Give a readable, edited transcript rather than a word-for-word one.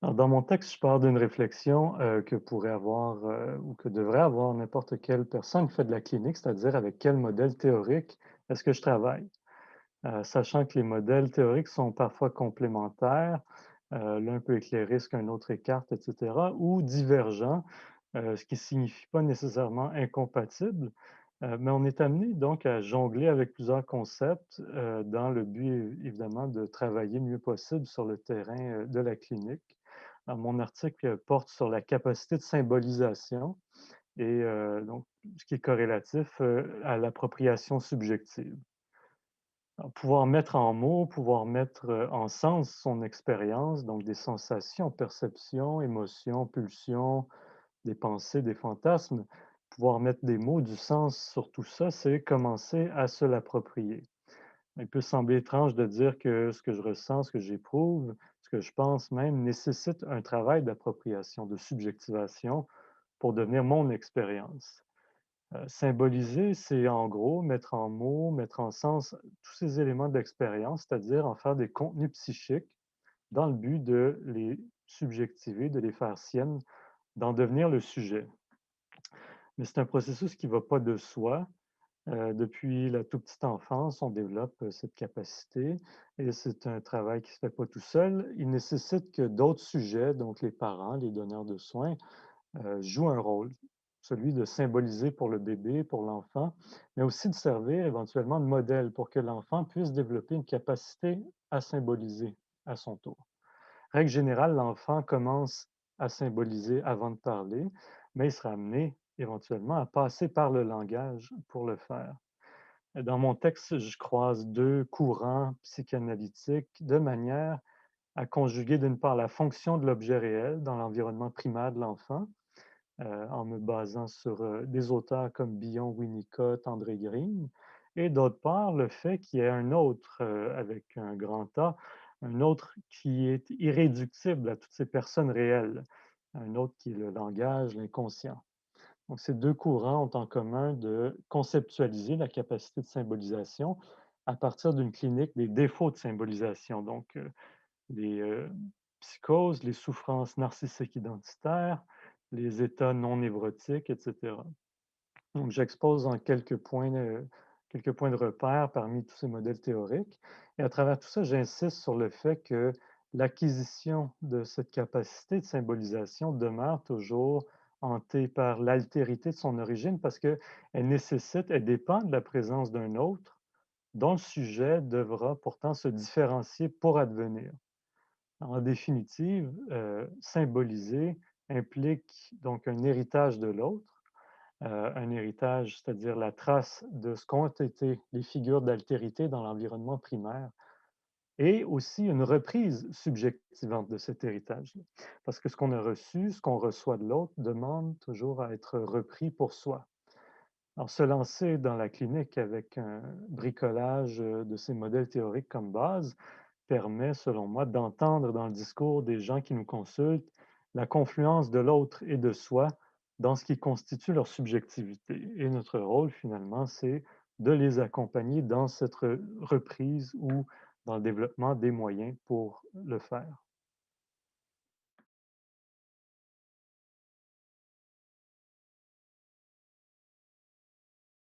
Alors, dans mon texte, je pars d'une réflexion que pourrait avoir ou que devrait avoir n'importe quelle personne qui fait de la clinique, c'est-à-dire avec quel modèle théorique est-ce que je travaille. Sachant que les modèles théoriques sont parfois complémentaires, l'un peut éclairer ce qu'un autre écarte, etc., ou divergents, ce qui ne signifie pas nécessairement incompatible, mais on est amené donc à jongler avec plusieurs concepts dans le but évidemment de travailler le mieux possible sur le terrain de la clinique. Alors, mon article porte sur la capacité de symbolisation et donc ce qui est corrélatif à l'appropriation subjective. Alors, pouvoir mettre en mots, pouvoir mettre en sens son expérience, donc des sensations, perceptions, émotions, pulsions, des pensées, des fantasmes, pouvoir mettre des mots, du sens sur tout ça, c'est commencer à se l'approprier. Il peut sembler étrange de dire que ce que je ressens, ce que j'éprouve, ce que je pense même, nécessite un travail d'appropriation, de subjectivation pour devenir mon expérience. Symboliser, c'est en gros mettre en mots, mettre en sens tous ces éléments de l'expérience, c'est-à-dire en faire des contenus psychiques dans le but de les subjectiver, de les faire siennes, d'en devenir le sujet. Mais c'est un processus qui ne va pas de soi. Depuis la toute petite enfance, on développe cette capacité et c'est un travail qui ne se fait pas tout seul. Il nécessite que d'autres sujets, donc les parents, les donneurs de soins, jouent un rôle, celui de symboliser pour le bébé, pour l'enfant, mais aussi de servir éventuellement de modèle pour que l'enfant puisse développer une capacité à symboliser à son tour. Règle générale, l'enfant commence à symboliser avant de parler, mais il sera amené éventuellement à passer par le langage pour le faire. Dans mon texte, je croise deux courants psychanalytiques de manière à conjuguer d'une part la fonction de l'objet réel dans l'environnement primaire de l'enfant, en me basant sur des auteurs comme Bion, Winnicott, André Green, et d'autre part le fait qu'il y ait un autre, avec un grand A, un autre qui est irréductible à toutes ces personnes réelles, un autre qui est le langage, l'inconscient. Donc ces deux courants ont en commun de conceptualiser la capacité de symbolisation à partir d'une clinique des défauts de symbolisation, donc les psychoses, les souffrances narcissiques identitaires, les états non névrotiques, etc. Donc, j'expose en quelques points de repère parmi tous ces modèles théoriques. Et à travers tout ça, j'insiste sur le fait que l'acquisition de cette capacité de symbolisation demeure toujours hantée par l'altérité de son origine parce qu'elle nécessite, elle dépend de la présence d'un autre dont le sujet devra pourtant se différencier pour advenir. En définitive, symboliser implique donc un héritage de l'autre, un héritage, c'est-à-dire la trace de ce qu'ont été les figures d'altérité dans l'environnement primaire et aussi une reprise subjectivante de cet héritage-là. Parce que ce qu'on a reçu, ce qu'on reçoit de l'autre demande toujours à être repris pour soi. Alors, se lancer dans la clinique avec un bricolage de ces modèles théoriques comme base permet, selon moi, d'entendre dans le discours des gens qui nous consultent la confluence de l'autre et de soi dans ce qui constitue leur subjectivité. Et notre rôle, finalement, c'est de les accompagner dans cette reprise ou dans le développement des moyens pour le faire.